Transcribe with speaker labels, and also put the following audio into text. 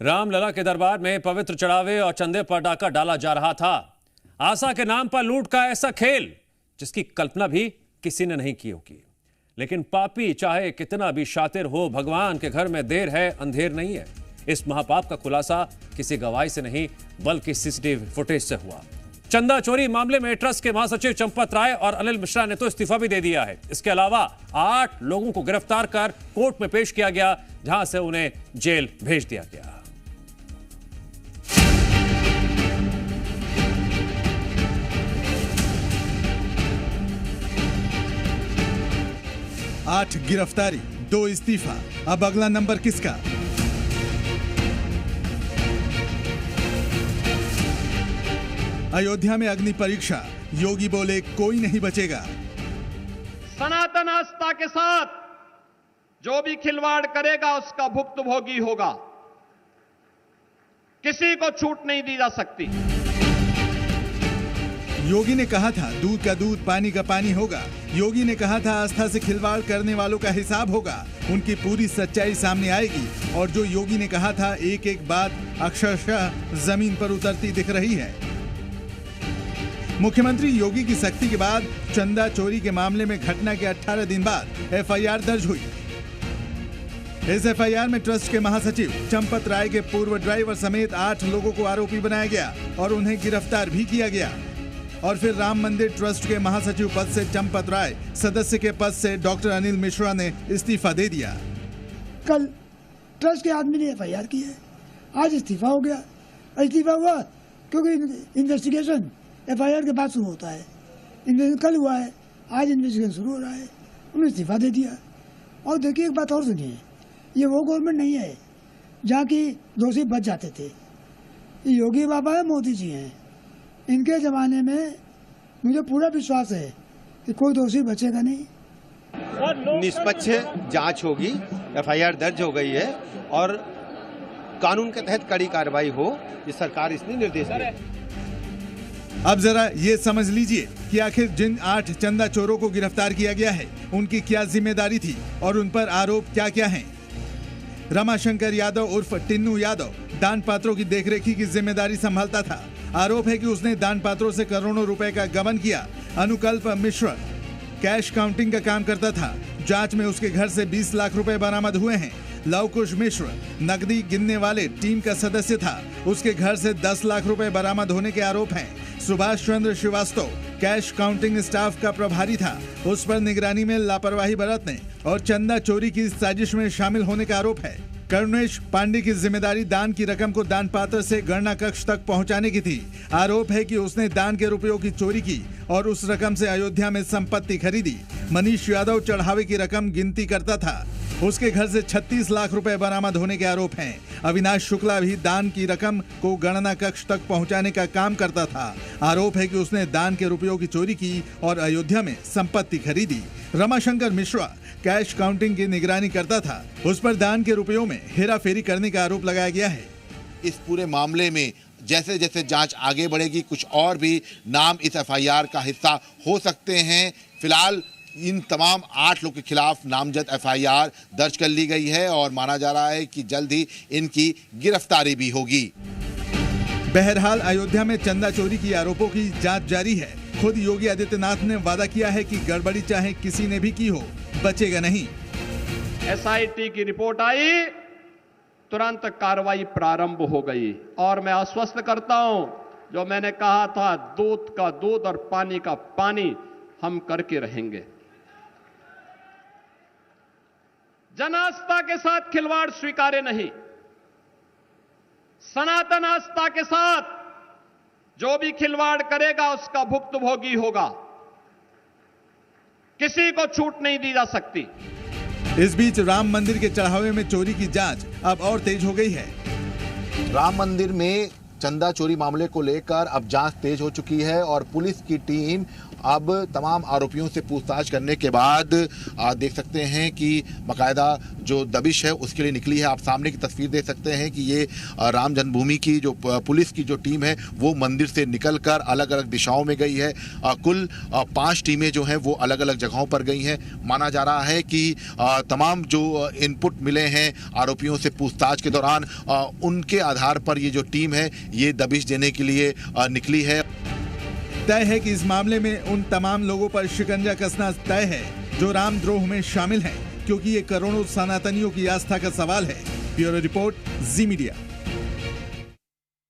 Speaker 1: रामलला के दरबार में पवित्र चढ़ावे और चंदे पर डाका डाला जा रहा था। आशा के नाम पर लूट का ऐसा खेल जिसकी कल्पना भी किसी ने नहीं की होगी। लेकिन पापी चाहे कितना भी शातिर हो, भगवान के घर में देर है अंधेर नहीं है। इस महापाप का खुलासा किसी गवाही से नहीं बल्कि सीसीटीवी फुटेज से हुआ। चंदा चोरी मामले में ट्रस्ट के महासचिव चंपत राय और अनिल मिश्रा ने तो इस्तीफा भी दे दिया है। इसके अलावा 8 लोगों को गिरफ्तार कर कोर्ट में पेश किया गया, जहां से उन्हें जेल भेज दिया गया।
Speaker 2: 8 गिरफ्तारी, 2 इस्तीफा। अब अगला नंबर किसका? अयोध्या में अग्नि परीक्षा, योगी बोले कोई नहीं बचेगा।
Speaker 3: सनातन आस्था के साथ जो भी खिलवाड़ करेगा उसका भुक्तभोगी होगा। किसी को छूट नहीं दी जा सकती।
Speaker 2: योगी ने कहा था दूध का दूध पानी का पानी होगा। योगी ने कहा था आस्था से खिलवाड़ करने वालों का हिसाब होगा। उनकी पूरी सच्चाई सामने आएगी और जो योगी ने कहा था एक एक बात अक्षरशः जमीन पर उतरती दिख रही है। मुख्यमंत्री योगी की सख्ती के बाद चंदा चोरी के मामले में घटना के 18 दिन बाद एफआईआर दर्ज हुई। इस एफआईआर में ट्रस्ट के महासचिव चंपत राय के पूर्व ड्राइवर समेत 8 लोगों को आरोपी बनाया गया और उन्हें गिरफ्तार भी किया गया। और फिर राम मंदिर ट्रस्ट के महासचिव पद से चंपत राय, सदस्य के पद से डॉक्टर अनिल मिश्रा ने इस्तीफा दे दिया।
Speaker 4: कल ट्रस्ट के आदमी ने एफआईआर की है, आज इस्तीफा हो गया। इस्तीफा हुआ क्योंकि इन्वेस्टिगेशन एफआईआर के बाद शुरू होता है। इन्वेस्टिगेशन कल हुआ है, आज इन्वेस्टिगेशन शुरू हो रहा है। उन्होंने इस्तीफा दे दिया। और देखिए एक बात और सुनिए, ये वो गवर्नमेंट नहीं है जहाँ की दोषी बच जाते थे। ये योगी बाबा है, मोदी जी हैं। इनके जमाने में मुझे पूरा विश्वास है कि कोई दोषी बचेगा नहीं।
Speaker 5: निष्पक्ष जांच होगी, एफआईआर दर्ज हो गई है और कानून के तहत कड़ी कार्रवाई हो, ये सरकार इसने निर्देश दिया।
Speaker 2: अब जरा ये समझ लीजिए कि आखिर जिन 8 चंदा चोरों को गिरफ्तार किया गया है उनकी क्या जिम्मेदारी थी और उन पर आरोप क्या क्या हैं। रमाशंकर यादव उर्फ टिन्नू यादव दान पात्रों की देखरेखी की जिम्मेदारी संभालता था। आरोप है कि उसने दान पात्रों से करोड़ों रुपए का गबन किया। अनुकल्प मिश्र कैश काउंटिंग का काम करता था। जांच में उसके घर से 20 लाख रुपए बरामद हुए हैं। लवकुश मिश्र नकदी गिनने वाले टीम का सदस्य था। उसके घर से 10 लाख रुपए बरामद होने के आरोप हैं। Subhash Chandra Srivastava cash counting staff का प्रभारी था। उस पर निगरानी में लापरवाही बरतने और चंदा चोरी की साजिश में शामिल होने का आरोप है। करुणेश पांडे की जिम्मेदारी दान की रकम को दान पात्र से गणना कक्ष तक पहुंचाने की थी। आरोप है कि उसने दान के रुपयों की चोरी की और उस रकम से अयोध्या में संपत्ति खरीदी। मनीष यादव चढ़ावे की रकम गिनती करता था। उसके घर से 36 लाख रुपए बरामद होने के आरोप हैं। अविनाश शुक्ला भी दान की रकम को गणना कक्ष तक पहुंचाने का काम करता था। आरोप है कि उसने दान के रुपयों की चोरी की और अयोध्या में संपत्ति खरीदी। रमाशंकर मिश्रा कैश काउंटिंग की निगरानी करता था। उस पर दान के रुपयों में हेराफेरी करने का आरोप लगाया गया है।
Speaker 6: इस पूरे मामले में जैसे जैसे जांच आगे बढ़ेगी कुछ और भी नाम इस एफआईआर का हिस्सा हो सकते हैं। फिलहाल इन तमाम 8 लोगों के खिलाफ नामजद एफआईआर दर्ज कर ली गई है और माना जा रहा है कि जल्द ही इनकी गिरफ्तारी भी होगी।
Speaker 2: बहरहाल अयोध्या में चंदा चोरी की आरोपों की जांच जारी है। खुद योगी आदित्यनाथ ने वादा किया है कि गड़बड़ी चाहे किसी ने भी की हो, बचेगा नहीं।
Speaker 3: एसआईटी की रिपोर्ट आई, तुरंत कार्रवाई प्रारंभ हो गई और मैं आश्वस्त करता हूं, जो मैंने कहा था दूध का दूध और पानी का पानी हम करके रहेंगे। जन आस्था के साथ खिलवाड़ स्वीकार्य नहीं। सनातन आस्था के साथ जो भी खिलवाड़ करेगा उसका भुक्तभोगी होगा। किसी को छूट नहीं दी जा सकती।
Speaker 2: इस बीच राम मंदिर के चढ़ावे में चोरी की जांच अब और तेज हो गई है।
Speaker 6: राम मंदिर में चंदा चोरी मामले को लेकर अब जांच तेज हो चुकी है और पुलिस की टीम अब तमाम आरोपियों से पूछताछ करने के बाद देख सकते हैं कि बाकायदा जो दबिश है उसके लिए निकली है। आप सामने की तस्वीर देख सकते हैं कि ये राम जन्मभूमि की जो पुलिस की जो टीम है वो मंदिर से निकलकर अलग अलग दिशाओं में गई है। कुल 5 टीमें जो हैं वो अलग अलग जगहों पर गई हैं। माना जा रहा है कि तमाम जो इनपुट मिले हैं आरोपियों से पूछताछ के दौरान उनके आधार पर ये जो टीम है ये दबिश देने के लिए निकली है।
Speaker 2: तय है कि इस मामले में उन तमाम लोगों पर शिकंजा कसना तय है जो रामद्रोह में शामिल हैं, क्योंकि ये करोड़ों सनातनियों की आस्था का सवाल है। ब्यूरो रिपोर्ट, जी मीडिया।